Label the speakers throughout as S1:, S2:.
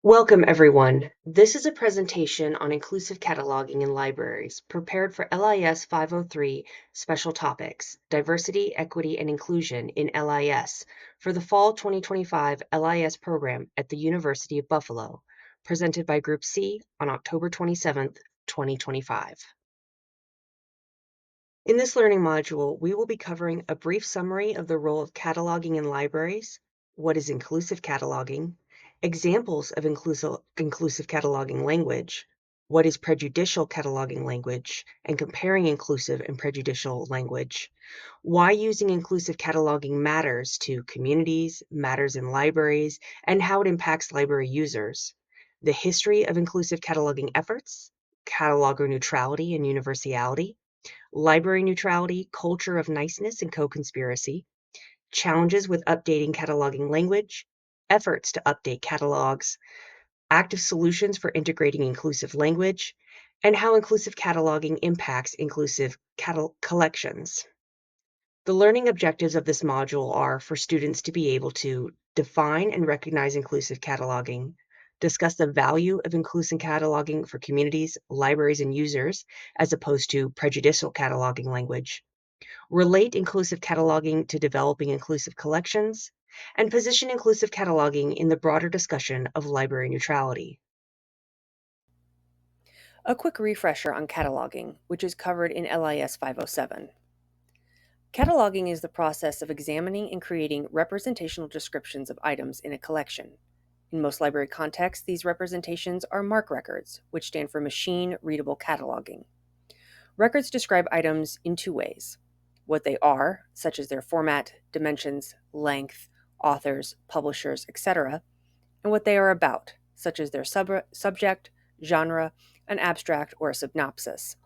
S1: Welcome, everyone. This is a presentation on inclusive cataloging in libraries, prepared for LIS 503 Special Topics, Diversity, Equity, and Inclusion in LIS for the Fall 2025 LIS program at the University of Buffalo, presented by Group C on October 27th, 2025. In this learning module, we will be covering a brief summary of the role of cataloging in libraries, what is inclusive cataloging, examples of inclusive cataloging language, what is prejudicial cataloging language, and comparing inclusive and prejudicial language, why using inclusive cataloging matters to communities, matters in libraries, and how it impacts library users, the history of inclusive cataloging efforts, cataloger neutrality and universality, library neutrality, culture of niceness and co-conspiracy, challenges with updating cataloging language, efforts to update catalogs, active solutions for integrating inclusive language, and how inclusive cataloging impacts inclusive collections. The learning objectives of this module are for students to be able to define and recognize inclusive cataloging, discuss the value of inclusive cataloging for communities, libraries, and users, as opposed to prejudicial cataloging language, relate inclusive cataloging to developing inclusive collections, and position inclusive cataloging in the broader discussion of library neutrality.
S2: A quick refresher on cataloging, which is covered in LIS 507. Cataloging is the process of examining and creating representational descriptions of items in a collection. In most library contexts, these representations are MARC records, which stand for Machine Readable Cataloging. Records describe items in two ways: what they are, such as their format, dimensions, length, authors, publishers, etc., and what they are about, such as their subject, genre, an abstract, or a synopsis.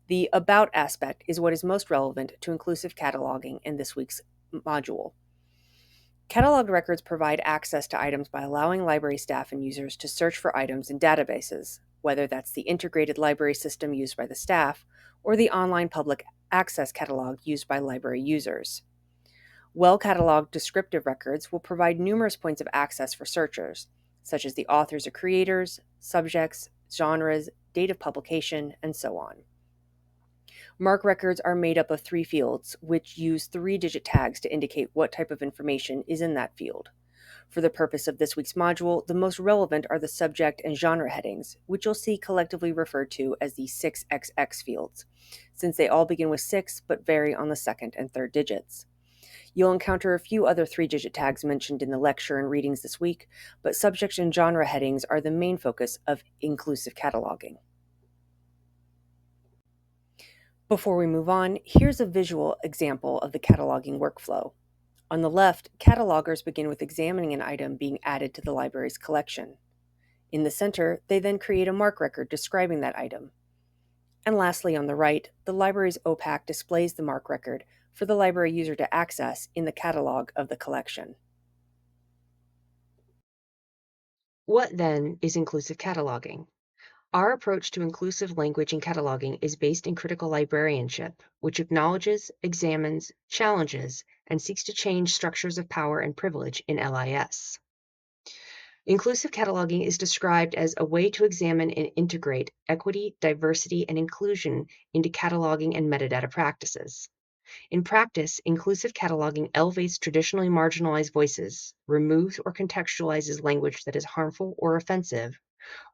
S2: The about aspect is what is most relevant to inclusive cataloging in this week's module. Cataloged records provide access to items by allowing library staff and users to search for items in databases, whether that's the integrated library system used by the staff or the online public access catalog used by library users. Well-cataloged descriptive records will provide numerous points of access for searchers, such as the authors or creators, subjects, genres, date of publication, and so on. MARC records are made up of three fields, which use three-digit tags to indicate what type of information is in that field. For the purpose of this week's module, the most relevant are the subject and genre headings, which you'll see collectively referred to as the 6XX fields, since they all begin with 6 but vary on the second and third digits. You'll encounter a few other three-digit tags mentioned in the lecture and readings this week, but subject and genre headings are the main focus of inclusive cataloging. Before we move on, here's a visual example of the cataloging workflow. On the left, catalogers begin with examining an item being added to the library's collection. In the center, they then create a MARC record describing that item. And lastly, on the right, the library's OPAC displays the MARC record for the library user to access in the catalog of the collection.
S1: What then is inclusive cataloging? Our approach to inclusive language and cataloging is based in critical librarianship, which acknowledges, examines, challenges, and seeks to change structures of power and privilege in LIS. Inclusive cataloging is described as a way to examine and integrate equity, diversity, and inclusion into cataloging and metadata practices. In practice, inclusive cataloging elevates traditionally marginalized voices, removes or contextualizes language that is harmful or offensive,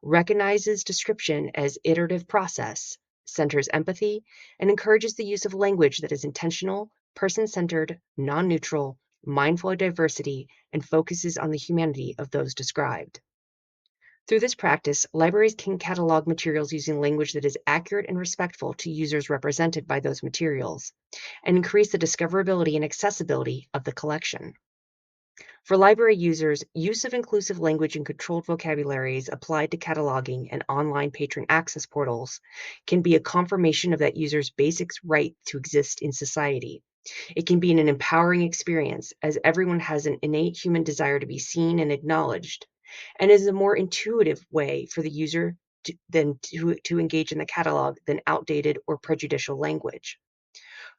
S1: recognizes description as iterative process, centers empathy, and encourages the use of language that is intentional, person-centered, non-neutral, mindful of diversity, and focuses on the humanity of those described. Through this practice, libraries can catalog materials using language that is accurate and respectful to users represented by those materials, and increase the discoverability and accessibility of the collection. For library users, use of inclusive language and controlled vocabularies applied to cataloging and online patron access portals can be a confirmation of that user's basic right to exist in society. It can be an empowering experience, as everyone has an innate human desire to be seen and acknowledged, and is a more intuitive way for the user to engage in the catalog than outdated or prejudicial language.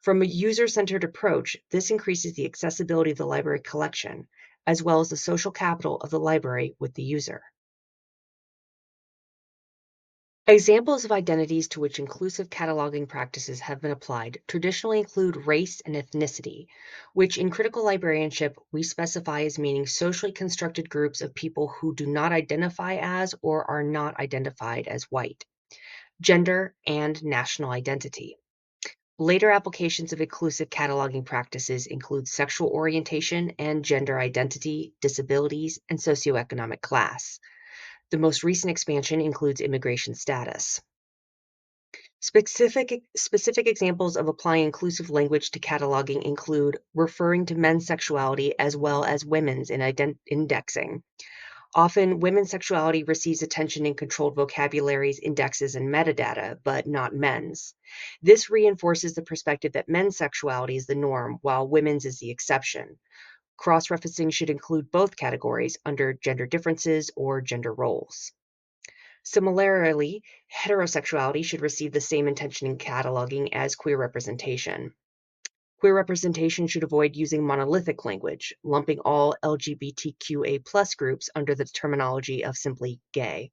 S1: From a user-centered approach, this increases the accessibility of the library collection, as well as the social capital of the library with the user. Examples of identities to which inclusive cataloging practices have been applied traditionally include race and ethnicity, which in critical librarianship we specify as meaning socially constructed groups of people who do not identify as or are not identified as white, gender, and national identity. Later applications of inclusive cataloging practices include sexual orientation and gender identity, disabilities, and socioeconomic class. The most recent expansion includes immigration status. Specific examples of applying inclusive language to cataloging include referring to men's sexuality as well as women's in indexing. Often, women's sexuality receives attention in controlled vocabularies, indexes, and metadata, but not men's. This reinforces the perspective that men's sexuality is the norm, while women's is the exception. Cross referencing should include both categories under gender differences or gender roles. Similarly, heterosexuality should receive the same attention in cataloging as queer representation. Queer representation should avoid using monolithic language, lumping all LGBTQA+ groups under the terminology of simply gay.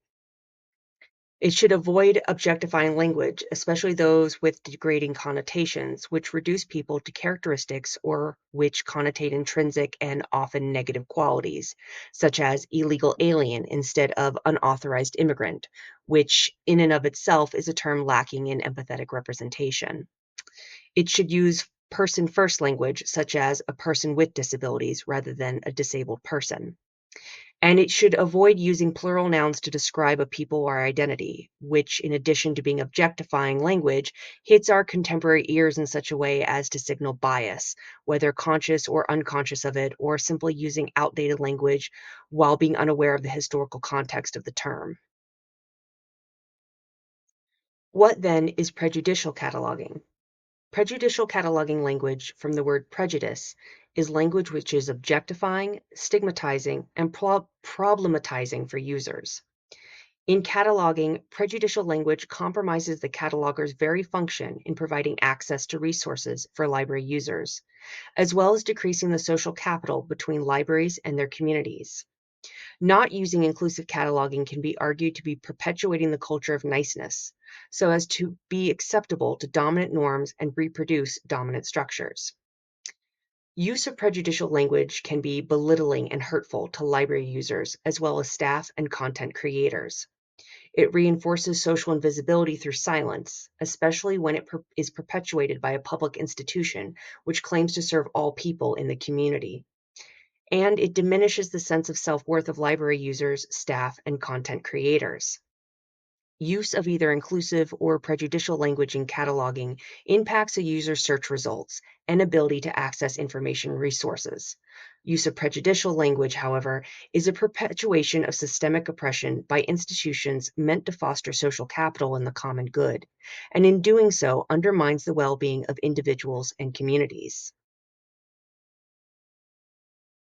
S1: It should avoid objectifying language, especially those with degrading connotations, which reduce people to characteristics or which connotate intrinsic and often negative qualities, such as illegal alien instead of unauthorized immigrant, which in and of itself is a term lacking in empathetic representation. It should use person first language, such as a person with disabilities rather than a disabled person. And it should avoid using plural nouns to describe a people or identity, which, in addition to being objectifying language, hits our contemporary ears in such a way as to signal bias, whether conscious or unconscious of it, or simply using outdated language while being unaware of the historical context of the term. What then is prejudicial cataloging? Prejudicial cataloging language from the word prejudice is language which is objectifying, stigmatizing, and problematizing for users. In cataloging, prejudicial language compromises the cataloger's very function in providing access to resources for library users, as well as decreasing the social capital between libraries and their communities. Not using inclusive cataloging can be argued to be perpetuating the culture of niceness, so as to be acceptable to dominant norms and reproduce dominant structures. Use of prejudicial language can be belittling and hurtful to library users, as well as staff and content creators. It reinforces social invisibility through silence, especially when it is perpetuated by a public institution which claims to serve all people in the community. And it diminishes the sense of self-worth of library users, staff, and content creators. Use of either inclusive or prejudicial language in cataloging impacts a user's search results and ability to access information resources. Use of prejudicial language, however, is a perpetuation of systemic oppression by institutions meant to foster social capital and the common good, and in doing so undermines the well-being of individuals and communities.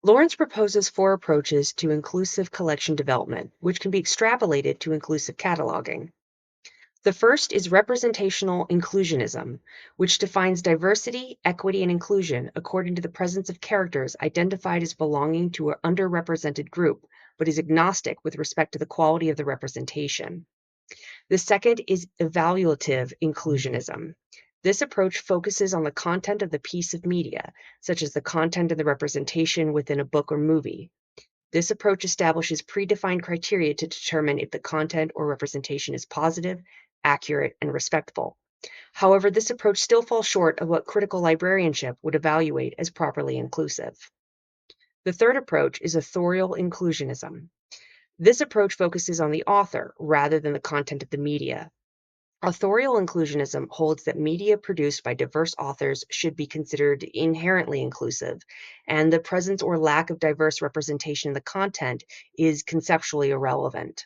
S1: Lawrence proposes 4 approaches to inclusive collection development, which can be extrapolated to inclusive cataloging. The first is representational inclusionism, which defines diversity, equity, and inclusion according to the presence of characters identified as belonging to an underrepresented group, but is agnostic with respect to the quality of the representation. The second is evaluative inclusionism. This approach focuses on the content of the piece of media, such as the content of the representation within a book or movie. This approach establishes predefined criteria to determine if the content or representation is positive, accurate, and respectful. However, this approach still falls short of what critical librarianship would evaluate as properly inclusive. The third approach is authorial inclusionism. This approach focuses on the author rather than the content of the media. Authorial inclusionism holds that media produced by diverse authors should be considered inherently inclusive, and the presence or lack of diverse representation in the content is conceptually irrelevant.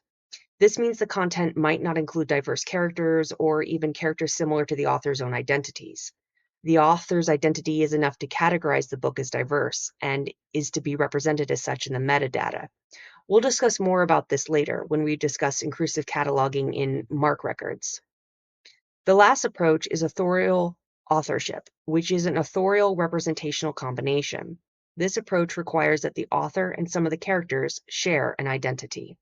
S1: This means the content might not include diverse characters or even characters similar to the author's own identities. The author's identity is enough to categorize the book as diverse and is to be represented as such in the metadata. We'll discuss more about this later when we discuss inclusive cataloging in MARC records. The last approach is authorial authorship, which is an authorial representational combination. This approach requires that the author and some of the characters share an identity.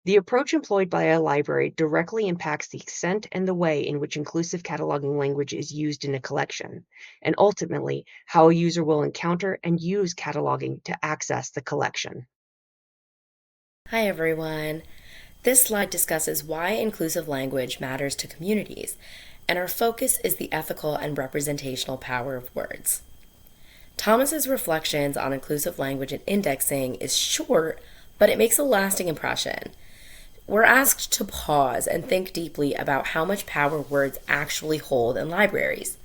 S1: The approach employed by a library directly impacts the extent and the way in which inclusive cataloging language is used in a collection, and ultimately how a user will encounter and use cataloging to access the collection.
S3: Hi everyone. This slide discusses why inclusive language matters to communities, and our focus is the ethical and representational power of words. Thomas's reflections on inclusive language and indexing is short, but it makes a lasting impression. We're asked to pause and think deeply about how much power words actually hold in libraries.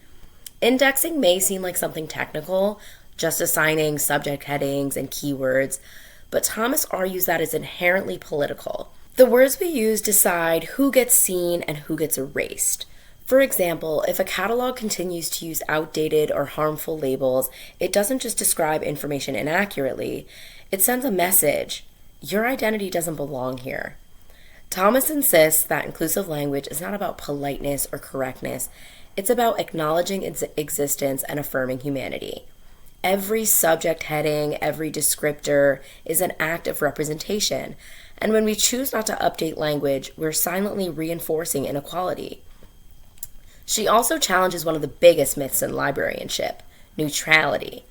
S3: Indexing may seem like something technical, just assigning subject headings and keywords, but Thomas argues that it's inherently political. The words we use decide who gets seen and who gets erased. For example, if a catalog continues to use outdated or harmful labels, it doesn't just describe information inaccurately, it sends a message: your identity doesn't belong here. Thomas insists that inclusive language is not about politeness or correctness, it's about acknowledging its existence and affirming humanity. Every subject heading, every descriptor is an act of representation, and when we choose not to update language, we're silently reinforcing inequality. She also challenges one of the biggest myths in librarianship: neutrality.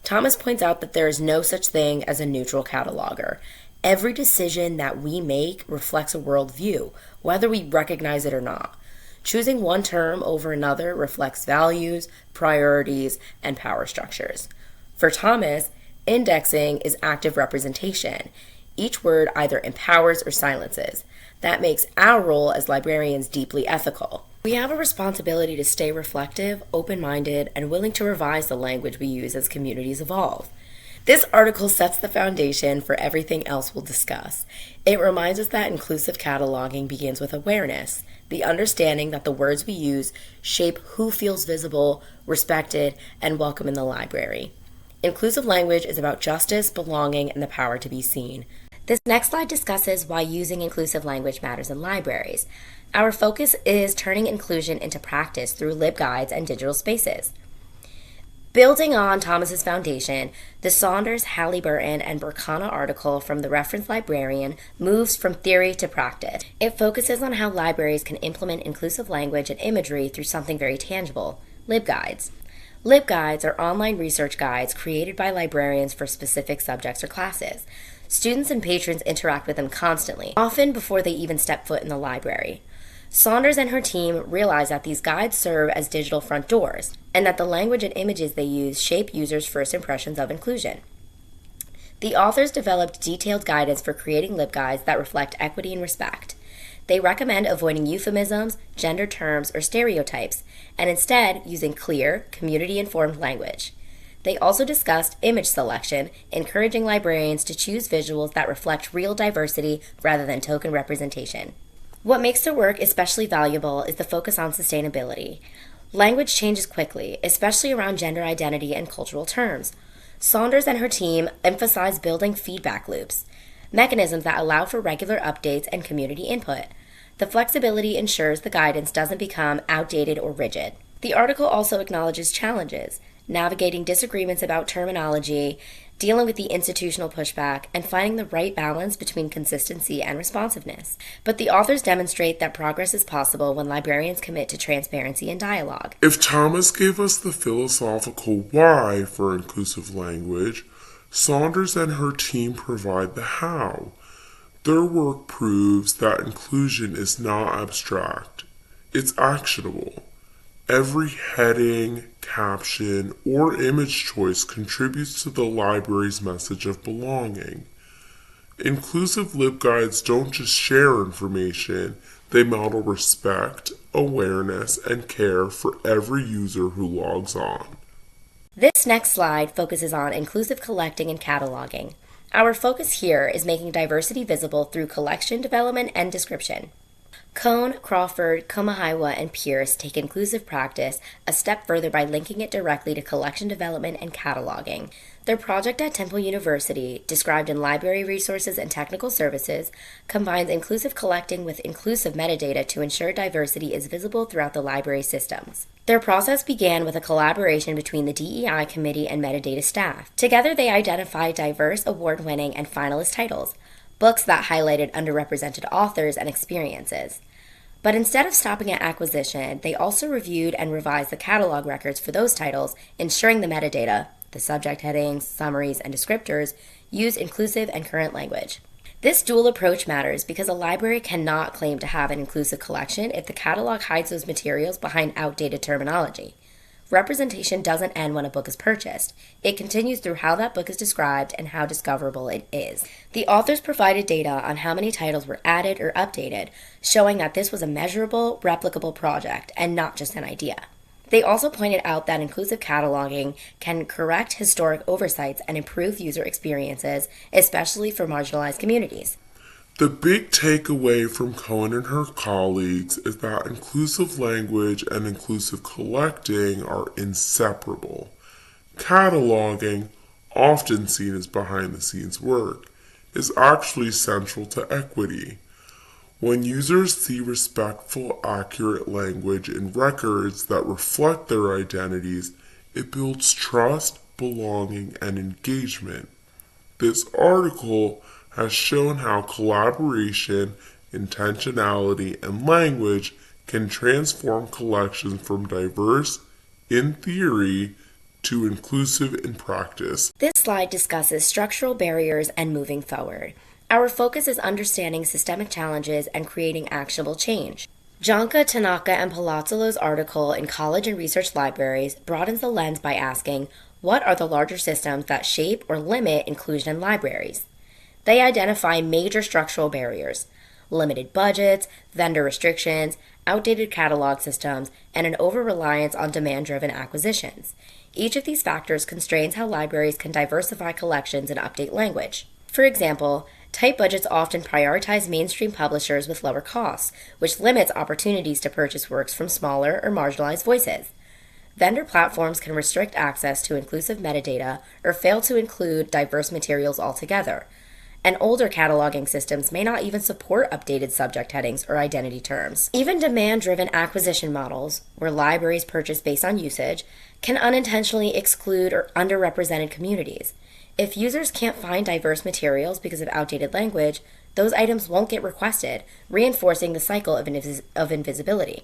S3: Thomas points out that there is no such thing as a neutral cataloger. Every decision that we make reflects a worldview, whether we recognize it or not. Choosing one term over another reflects values, priorities, and power structures. For Thomas, indexing is active representation. Each word either empowers or silences. That makes our role as librarians deeply ethical. We have a responsibility to stay reflective, open-minded, and willing to revise the language we use as communities evolve. This article sets the foundation for everything else we'll discuss. It reminds us that inclusive cataloging begins with awareness, the understanding that the words we use shape who feels visible, respected, and welcome in the library. Inclusive language is about justice, belonging, and the power to be seen.
S4: This next slide discusses why using inclusive language matters in libraries. Our focus is turning inclusion into practice through LibGuides and digital spaces. Building on Thomas's foundation, the Saunders, Halliburton, and Burkana article from the Reference Librarian moves from theory to practice. It focuses on how libraries can implement inclusive language and imagery through something very tangible: LibGuides. LibGuides are online research guides created by librarians for specific subjects or classes. Students and patrons interact with them constantly, often before they even step foot in the library. Saunders and her team realize that these guides serve as digital front doors, and that the language and images they use shape users' first impressions of inclusion. The authors developed detailed guidance for creating LibGuides that reflect equity and respect. They recommend avoiding euphemisms, gender terms, or stereotypes, and instead using clear, community-informed language. They also discussed image selection, encouraging librarians to choose visuals that reflect real diversity rather than token representation. What makes their work especially valuable is the focus on sustainability. Language changes quickly, especially around gender identity and cultural terms. Saunders and her team emphasize building feedback loops, mechanisms that allow for regular updates and community input. The flexibility ensures the guidance doesn't become outdated or rigid. The article also acknowledges challenges: navigating disagreements about terminology, dealing with the institutional pushback, and finding the right balance between consistency and responsiveness. But the authors demonstrate that progress is possible when librarians commit to transparency and dialogue.
S5: If Thomas gave us the philosophical why for inclusive language, Saunders and her team provide the how. Their work proves that inclusion is not abstract, it's actionable. Every heading, caption, or image choice contributes to the library's message of belonging. Inclusive LibGuides don't just share information, they model respect, awareness, and care for every user who logs on.
S4: This next slide focuses on inclusive collecting and cataloging. Our focus here is making diversity visible through collection development and description. Cohn, Crawford, Komahiwa, and Pierce take inclusive practice a step further by linking it directly to collection development and cataloging. Their project at Temple University, described in Library Resources and Technical Services, combines inclusive collecting with inclusive metadata to ensure diversity is visible throughout the library systems. Their process began with a collaboration between the DEI committee and metadata staff. Together, they identified diverse, award-winning, and finalist titles. books that highlighted underrepresented authors and experiences. But instead of stopping at acquisition, they also reviewed and revised the catalog records for those titles, ensuring the metadata, the subject headings, summaries, and descriptors, use inclusive and current language. This dual approach matters because a library cannot claim to have an inclusive collection if the catalog hides those materials behind outdated terminology. Representation doesn't end when a book is purchased. It continues through how that book is described and how discoverable it is. The authors provided data on how many titles were added or updated, showing that this was a measurable, replicable project and not just an idea. They also pointed out that inclusive cataloging can correct historic oversights and improve user experiences, especially for marginalized communities.
S5: The big takeaway from Cohen and her colleagues is that inclusive language and inclusive collecting are inseparable. Cataloging, often seen as behind the scenes work, is actually central to equity. When users see respectful, accurate language in records that reflect their identities, it builds trust, belonging, and engagement. This article has shown how collaboration, intentionality, and language can transform collections from diverse, in theory, to inclusive in practice.
S4: This slide discusses structural barriers and moving forward. Our focus is understanding systemic challenges and creating actionable change. Jonka, Tanaka, and Palazzolo's article in College and Research Libraries broadens the lens by asking, what are the larger systems that shape or limit inclusion in libraries? They identify major structural barriers: limited budgets, vendor restrictions, outdated catalog systems, and an over-reliance on demand-driven acquisitions. Each of these factors constrains how libraries can diversify collections and update language. For example, tight budgets often prioritize mainstream publishers with lower costs, which limits opportunities to purchase works from smaller or marginalized voices. Vendor platforms can restrict access to inclusive metadata or fail to include diverse materials altogether. And older cataloging systems may not even support updated subject headings or identity terms. Even demand-driven acquisition models, where libraries purchase based on usage, can unintentionally exclude or underrepresented communities. If users can't find diverse materials because of outdated language, those items won't get requested, reinforcing the cycle of invisibility.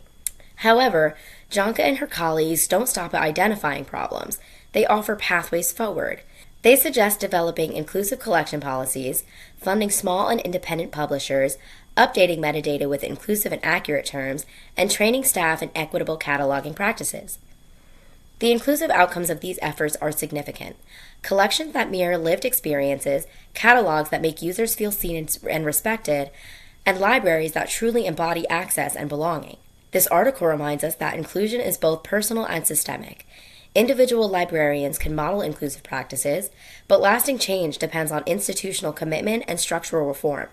S4: However, Jonka and her colleagues don't stop at identifying problems. They offer pathways forward. They suggest developing inclusive collection policies, funding small and independent publishers, updating metadata with inclusive and accurate terms, and training staff in equitable cataloging practices. The inclusive outcomes of these efforts are significant. Collections that mirror lived experiences, catalogs that make users feel seen and respected, and libraries that truly embody access and belonging. This article reminds us that inclusion is both personal and systemic. Individual librarians can model inclusive practices, but lasting change depends on institutional commitment and structural reform.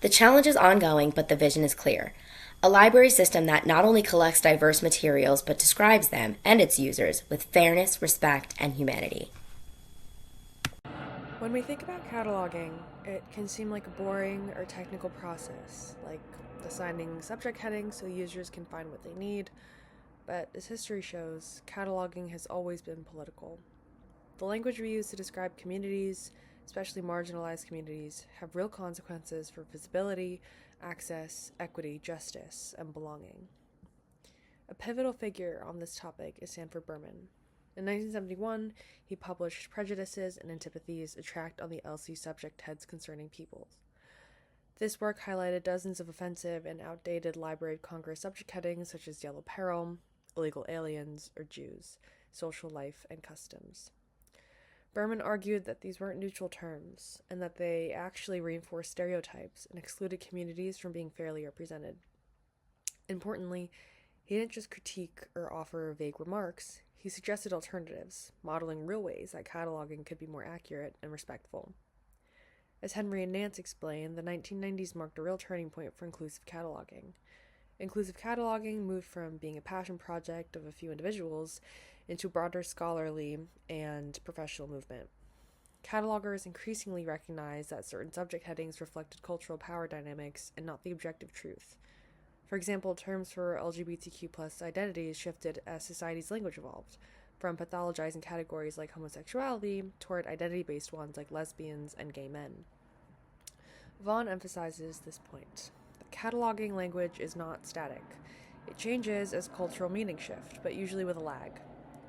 S4: The challenge is ongoing, but the vision is clear. A library system that not only collects diverse materials, but describes them and its users with fairness, respect, and humanity.
S2: When we think about cataloging, it can seem like a boring or technical process, like assigning subject headings so users can find what they need. But as history shows, cataloging has always been political. The language we use to describe communities, especially marginalized communities, have real consequences for visibility, access, equity, justice, and belonging. A pivotal figure on this topic is Sanford Berman. In 1971, he published Prejudices and Antipathies, a tract on the LC subject heads concerning peoples. This work highlighted dozens of offensive and outdated Library of Congress subject headings such as Yellow Peril, illegal aliens, or Jews, social life and customs. Berman argued that these weren't neutral terms, and that they actually reinforced stereotypes and excluded communities from being fairly represented. Importantly, he didn't just critique or offer vague remarks, he suggested alternatives, modeling real ways that cataloging could be more accurate and respectful. As Henry and Nance explained, the 1990s marked a real turning point for inclusive cataloging. Inclusive cataloging moved from being a passion project of a few individuals into a broader scholarly and professional movement. Catalogers increasingly recognized that certain subject headings reflected cultural power dynamics and not the objective truth. For example, terms for LGBTQ+ identities shifted as society's language evolved, from pathologizing categories like homosexuality toward identity-based ones like lesbians and gay men. Vaughan emphasizes this point. Cataloging language is not static. It changes as cultural meanings shift, but usually with a lag.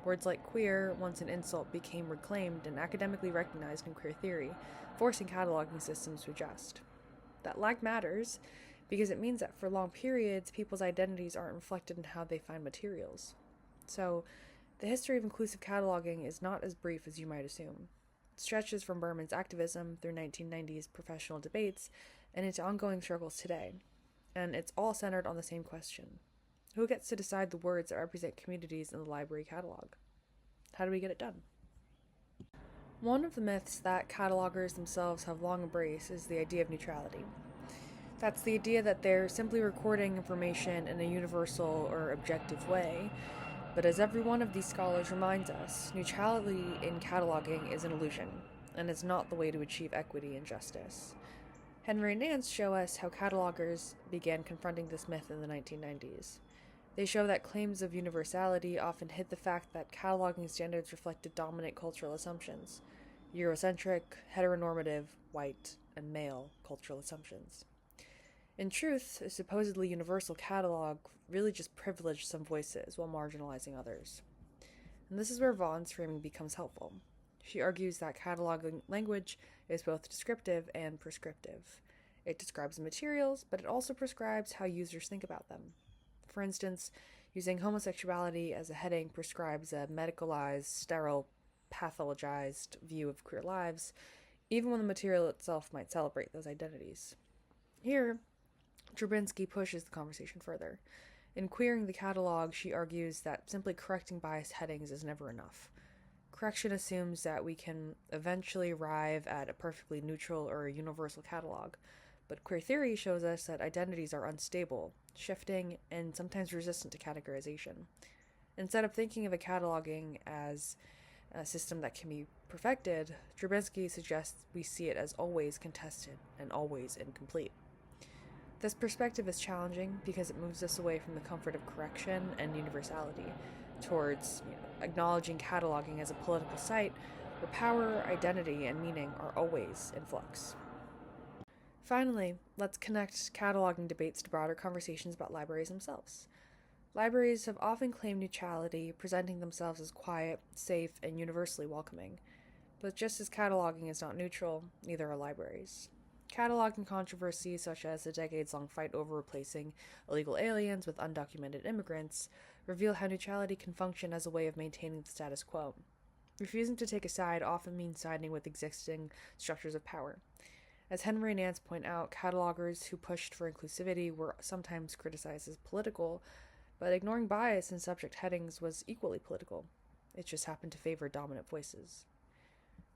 S2: Words like queer, once an insult, became reclaimed and academically recognized in queer theory, forcing cataloging systems to adjust. That lag matters because it means that for long periods, people's identities aren't reflected in how they find materials. So, the history of inclusive cataloging is not as brief as you might assume. It stretches from Berman's activism through 1990s professional debates and into ongoing struggles today. And it's all centered on the same question: who gets to decide the words that represent communities in the library catalog? How do we get it done? One of the myths that catalogers themselves have long embraced is the idea of neutrality. That's the idea that they're simply recording information in a universal or objective way. But as every one of these scholars reminds us, neutrality in cataloging is an illusion, and is not the way to achieve equity and justice. Henry and Nance show us how catalogers began confronting this myth in the 1990s. They show that claims of universality often hid the fact that cataloging standards reflected dominant cultural assumptions: Eurocentric, heteronormative, white, and male cultural assumptions. In truth, a supposedly universal catalog really just privileged some voices while marginalizing others. And this is where Vaughan's framing becomes helpful. She argues that cataloging language is both descriptive and prescriptive. It describes materials, but it also prescribes how users think about them. For instance, using homosexuality as a heading prescribes a medicalized, sterile, pathologized view of queer lives, even when the material itself might celebrate those identities. Here, Drabinski pushes the conversation further. In Queering the Catalog, she argues that simply correcting biased headings is never enough. Correction assumes that we can eventually arrive at a perfectly neutral or universal catalog, but queer theory shows us that identities are unstable, shifting, and sometimes resistant to categorization. Instead of thinking of a cataloging as a system that can be perfected, Drabinski suggests we see it as always contested and always incomplete. This perspective is challenging because it moves us away from the comfort of correction and universality towards acknowledging cataloging as a political site where power, identity, and meaning are always in flux. Finally, let's connect cataloging debates to broader conversations about libraries themselves. Libraries have often claimed neutrality, presenting themselves as quiet, safe, and universally welcoming. But just as cataloging is not neutral, neither are libraries. Cataloging controversies, such as the decades-long fight over replacing illegal aliens with undocumented immigrants, reveal how neutrality can function as a way of maintaining the status quo. Refusing to take a side often means siding with existing structures of power. As Henry and Nance point out, catalogers who pushed for inclusivity were sometimes criticized as political, but ignoring bias in subject headings was equally political. It just happened to favor dominant voices.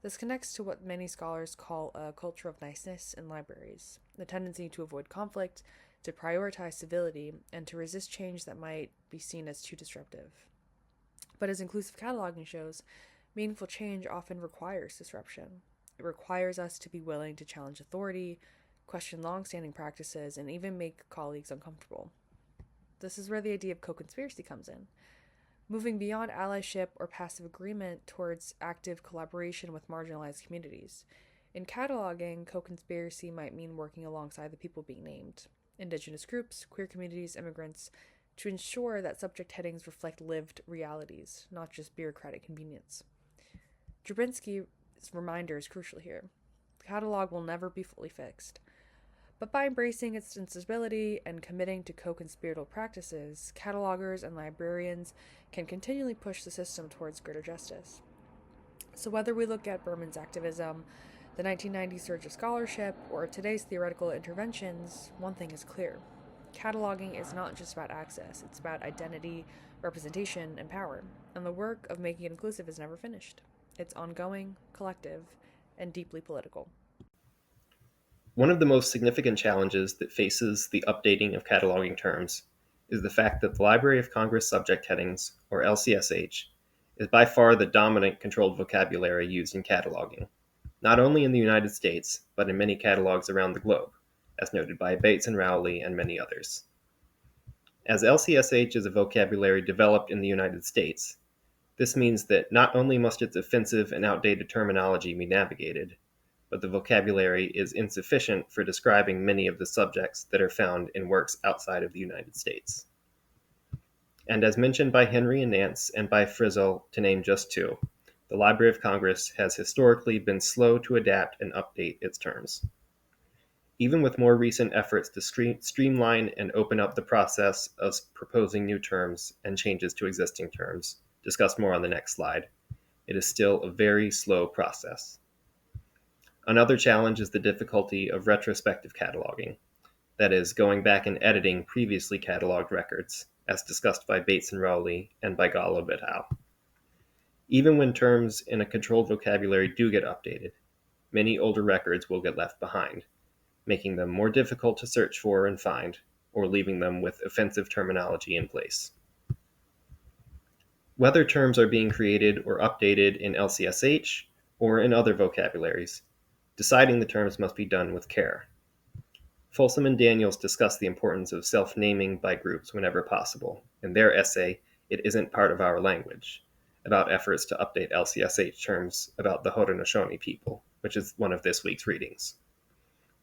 S2: This connects to what many scholars call a culture of niceness in libraries, the tendency to avoid conflict, to prioritize civility, and to resist change that might be seen as too disruptive. But as inclusive cataloging shows, meaningful change often requires disruption. It requires us to be willing to challenge authority, question long-standing practices, and even make colleagues uncomfortable. This is where the idea of co-conspiracy comes in. Moving beyond allyship or passive agreement towards active collaboration with marginalized communities. In cataloging, co-conspiracy might mean working alongside the people being named, indigenous groups, queer communities, immigrants, to ensure that subject headings reflect lived realities, not just bureaucratic convenience. Drabinski's reminder is crucial here. The catalog will never be fully fixed. But by embracing its instability and committing to co-conspiratorial practices, catalogers and librarians can continually push the system towards greater justice. So whether we look at Berman's activism, the 1990s surge of scholarship, or today's theoretical interventions, one thing is clear. Cataloging is not just about access, it's about identity, representation, and power. And the work of making it inclusive is never finished. It's ongoing, collective, and deeply political.
S6: One of the most significant challenges that faces the updating of cataloging terms is the fact that the Library of Congress subject headings, or LCSH, is by far the dominant controlled vocabulary used in cataloging, not only in the United States, but in many catalogs around the globe, as noted by Bates and Rowley and many others. As LCSH is a vocabulary developed in the United States, this means that not only must its offensive and outdated terminology be navigated, but the vocabulary is insufficient for describing many of the subjects that are found in works outside of the United States. And as mentioned by Henry and Nance and by Frizzell, to name just two, the Library of Congress has historically been slow to adapt and update its terms. Even with more recent efforts to streamline and open up the process of proposing new terms and changes to existing terms, discussed more on the next slide, it is still a very slow process. Another challenge is the difficulty of retrospective cataloging, that is, going back and editing previously cataloged records, as discussed by Bates and Rowley and by Golub et al. Even when terms in a controlled vocabulary do get updated, many older records will get left behind, making them more difficult to search for and find, or leaving them with offensive terminology in place. Whether terms are being created or updated in LCSH or in other vocabularies, deciding the terms must be done with care. Folsom and Daniels discuss the importance of self-naming by groups whenever possible in their essay, It Isn't Part of Our Language, about efforts to update LCSH terms about the Haudenosaunee people, which is one of this week's readings.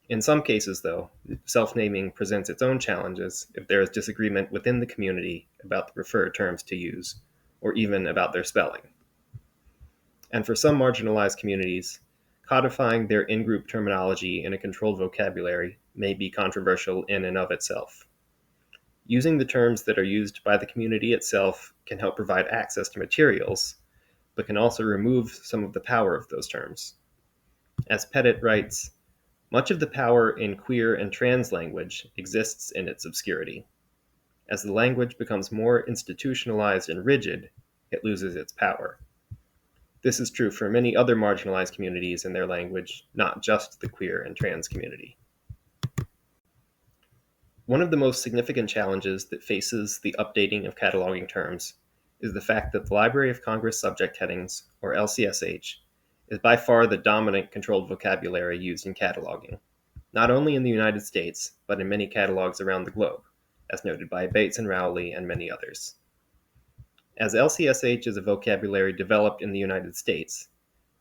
S6: In some cases, though, self-naming presents its own challenges if there is disagreement within the community about the preferred terms to use, or even about their spelling. And for some marginalized communities, codifying their in-group terminology in a controlled vocabulary may be controversial in and of itself. Using the terms that are used by the community itself can help provide access to materials, but can also remove some of the power of those terms. As Pettit writes, much of the power in queer and trans language exists in its obscurity. As the language becomes more institutionalized and rigid, it loses its power. This is true for many other marginalized communities in their language, not just the queer and trans community. One of the most significant challenges that faces the updating of cataloging terms is the fact that the Library of Congress subject headings, or LCSH, is by far the dominant controlled vocabulary used in cataloging, not only in the United States, but in many catalogs around the globe, as noted by Bates and Rowley and many others. As LCSH is a vocabulary developed in the United States,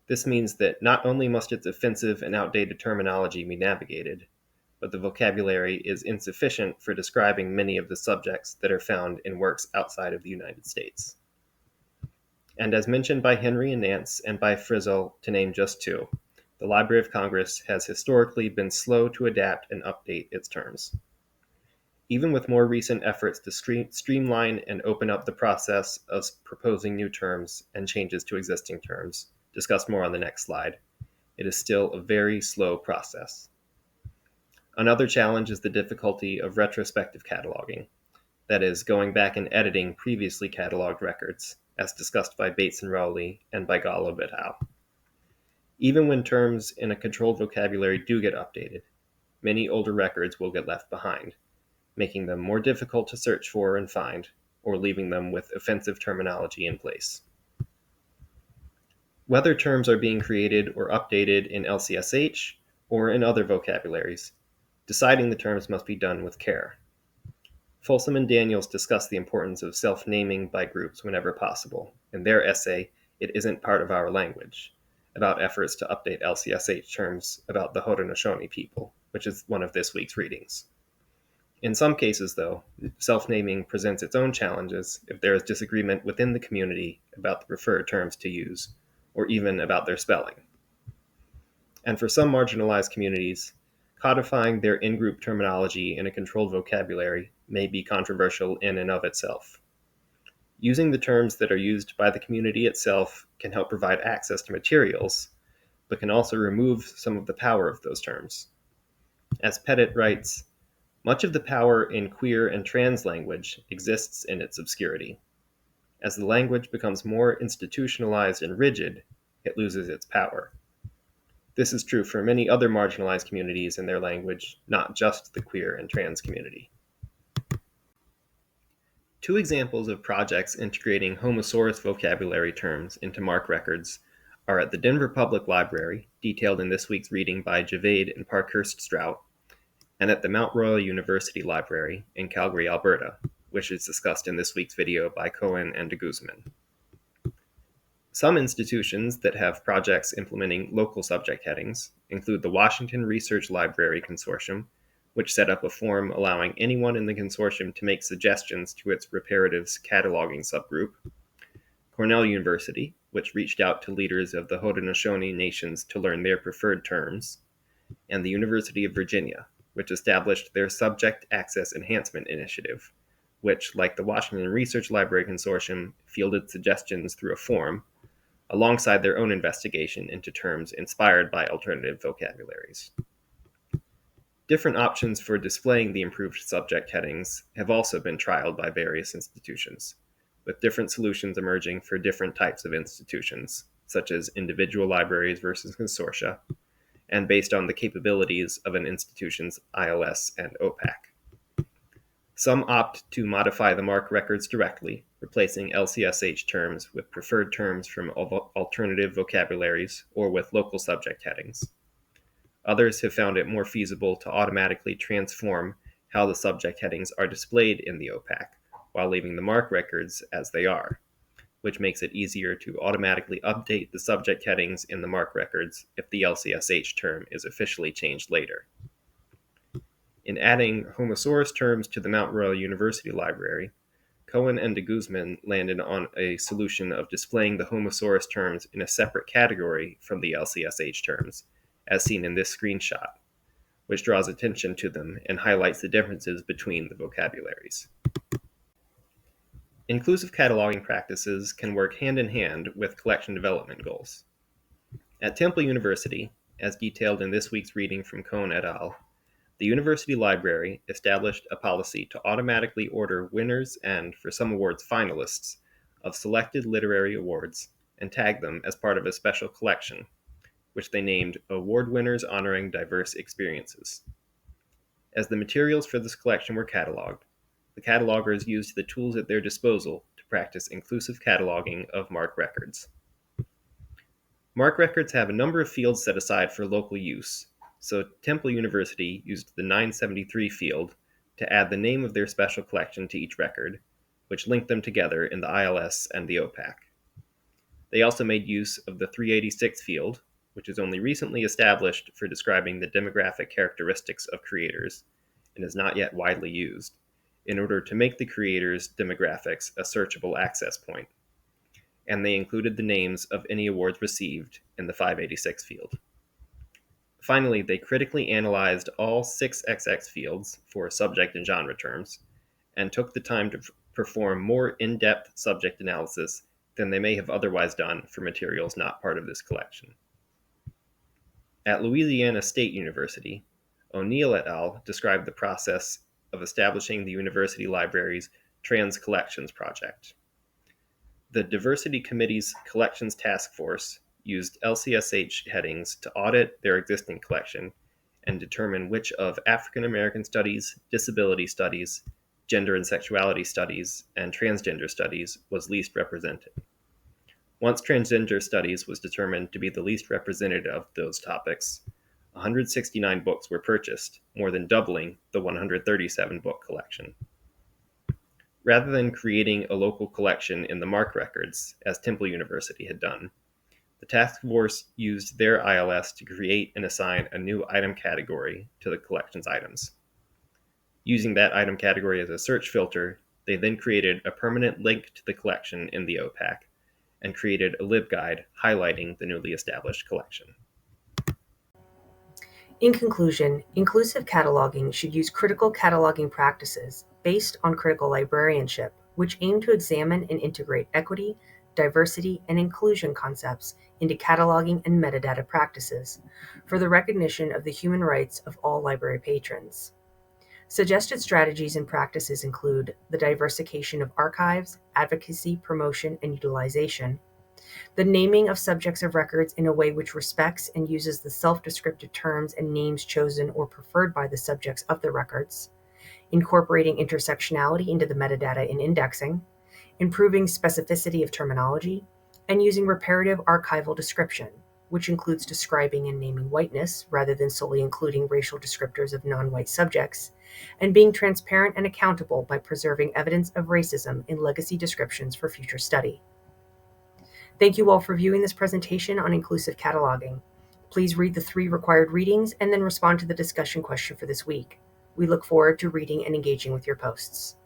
S6: this means that not only must its offensive and outdated terminology be navigated, but the vocabulary is insufficient for describing many of the subjects that are found in works outside of the United States. And as mentioned by Henry and Nance and by Frizzell, to name just two, the Library of Congress has historically been slow to adapt and update its terms. Even with more recent efforts to streamline and open up the process of proposing new terms and changes to existing terms, discussed more on the next slide, it is still a very slow process. Another challenge is the difficulty of retrospective cataloging, that is, going back and editing previously cataloged records, as discussed by Bates and Rowley and by Golub et al. Even when terms in a controlled vocabulary do get updated, many older records will get left behind, making them more difficult to search for and find, or leaving them with offensive terminology in place. Whether terms are being created or updated in LCSH or in other vocabularies, deciding the terms must be done with care. Folsom and Daniels discuss the importance of self-naming by groups whenever possible in their essay, It Isn't Part of Our Language, about efforts to update LCSH terms about the Haudenosaunee people, which is one of this week's readings. In some cases, though, self-naming presents its own challenges if there is disagreement within the community about the preferred terms to use, or even about their spelling. And for some marginalized communities, codifying their in-group terminology in a controlled vocabulary may be controversial in and of itself. Using the terms that are used by the community itself can help provide access to materials, but can also remove some of the power of those terms. As Pettit writes, much of the power in queer and trans language exists in its obscurity. As the language becomes more institutionalized and rigid, it loses its power. This is true for many other marginalized communities in their language, not just the queer and trans community. Two examples of projects integrating homosaurus vocabulary terms into MARC records are at the Denver Public Library, detailed in this week's reading by Javade and Parkhurst Strout, and at the Mount Royal University Library in Calgary, Alberta, which is discussed in this week's video by Cohen and de Guzman. Some institutions that have projects implementing local subject headings include the Washington Research Library Consortium, which set up a forum allowing anyone in the consortium to make suggestions to its reparatives cataloging subgroup, Cornell University, which reached out to leaders of the Haudenosaunee nations to learn their preferred terms, and the University of Virginia, which established their Subject Access Enhancement Initiative, which, like the Washington Research Library Consortium, fielded suggestions through a forum, alongside their own investigation into terms inspired by alternative vocabularies. Different options for displaying the improved subject headings have also been trialed by various institutions, with different solutions emerging for different types of institutions, such as individual libraries versus consortia, and based on the capabilities of an institution's ILS and OPAC. Some opt to modify the MARC records directly, replacing LCSH terms with preferred terms from alternative vocabularies or with local subject headings. Others have found it more feasible to automatically transform how the subject headings are displayed in the OPAC while leaving the MARC records as they are, which makes it easier to automatically update the subject headings in the MARC records if the LCSH term is officially changed later. In adding Homosaurus terms to the Mount Royal University Library, Cohen and de Guzman landed on a solution of displaying the Homosaurus terms in a separate category from the LCSH terms, as seen in this screenshot, which draws attention to them and highlights the differences between the vocabularies. Inclusive cataloging practices can work hand in hand with collection development goals. At Temple University, as detailed in this week's reading from Cohen et al., the university library established a policy to automatically order winners and, for some awards, finalists of selected literary awards and tag them as part of a special collection, which they named Award Winners Honoring Diverse Experiences. As the materials for this collection were cataloged, the catalogers used the tools at their disposal to practice inclusive cataloging of MARC records. MARC records have a number of fields set aside for local use, so Temple University used the 973 field to add the name of their special collection to each record, which linked them together in the ILS and the OPAC. They also made use of the 386 field, which is only recently established for describing the demographic characteristics of creators and is not yet widely used, in order to make the creators' demographics a searchable access point. And they included the names of any awards received in the 586 field. Finally, they critically analyzed all 6XX fields for subject and genre terms, and took the time to perform more in-depth subject analysis than they may have otherwise done for materials not part of this collection. At Louisiana State University, O'Neill et al. Described the process of establishing the university library's Trans Collections Project. The Diversity Committee's Collections Task Force used LCSH headings to audit their existing collection and determine which of African American studies, disability studies, gender and sexuality studies, and transgender studies was least represented. Once transgender studies was determined to be the least representative of those topics, 169 books were purchased, more than doubling the 137 book collection. Rather than creating a local collection in the MARC records, as Temple University had done, the task force used their ILS to create and assign a new item category to the collection's items. Using that item category as a search filter, they then created a permanent link to the collection in the OPAC and created a LibGuide highlighting the newly established collection.
S2: In conclusion, inclusive cataloging should use critical cataloging practices based on critical librarianship, which aim to examine and integrate equity, diversity, and inclusion concepts into cataloging and metadata practices for the recognition of the human rights of all library patrons. Suggested strategies and practices include the diversification of archives, advocacy, promotion, and utilization, the naming of subjects of records in a way which respects and uses the self-descriptive terms and names chosen or preferred by the subjects of the records, incorporating intersectionality into the metadata in indexing, improving specificity of terminology, and using reparative archival description, which includes describing and naming whiteness rather than solely including racial descriptors of non-white subjects, and being transparent and accountable by preserving evidence of racism in legacy descriptions for future study. Thank you all for viewing this presentation on inclusive cataloging. Please read the 3 required readings and then respond to the discussion question for this week. We look forward to reading and engaging with your posts.